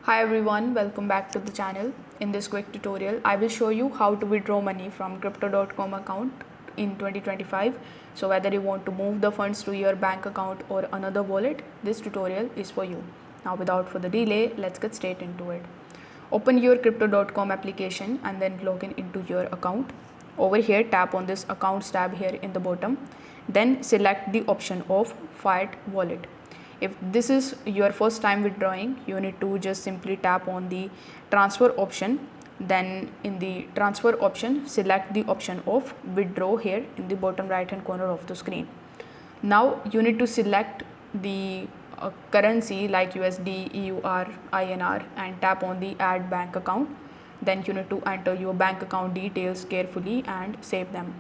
Hi everyone, welcome back to the channel. In this quick tutorial, I will show you how to withdraw money from crypto.com account in 2025. So whether you want to move the funds to your bank account or another wallet, this tutorial is for you. Now without further delay, let's get straight into it. Open your crypto.com application and then log in into your account. Over here, tap on this accounts tab here in the bottom. Then select the option of fiat wallet. If this is your first time withdrawing, you need to just simply tap on the transfer option. Then in the transfer option, select the option of withdraw here in the bottom right hand corner of the screen. Now you need to select the currency like USD, EUR, INR and tap on the add bank account. Then you need to enter your bank account details carefully and save them.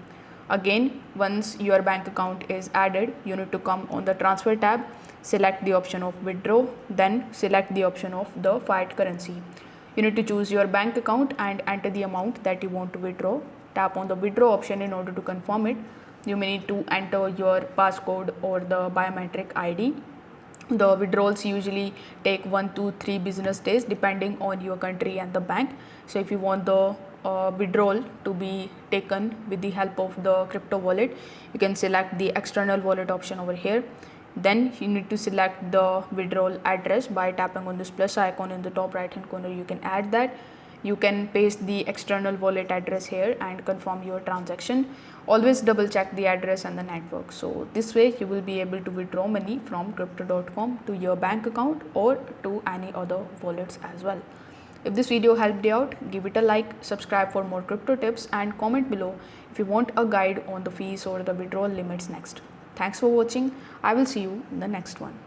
Again, once your bank account is added, you need to come on the transfer tab, select the option of withdraw, then select the option of the fiat currency. You need to choose your bank account and enter the amount that you want to withdraw. Tap on the withdraw option in order to confirm it. You may need to enter your passcode or the biometric ID. The withdrawals usually take 1 to 3 business days depending on your country and the bank. So if you want the withdrawal to be taken with the help of the crypto wallet, you can select the external wallet option over here. Then you need to select the withdrawal address by tapping on this plus icon in the top right hand corner. You can add that. You can paste the external wallet address here and confirm your transaction. Always double check the address and the network. So this way you will be able to withdraw money from crypto.com to your bank account or to any other wallets as well. If this video helped you out, give it a like, subscribe for more crypto tips and comment below if you want a guide on the fees or the withdrawal limits next. Thanks for watching. I will see you in the next one.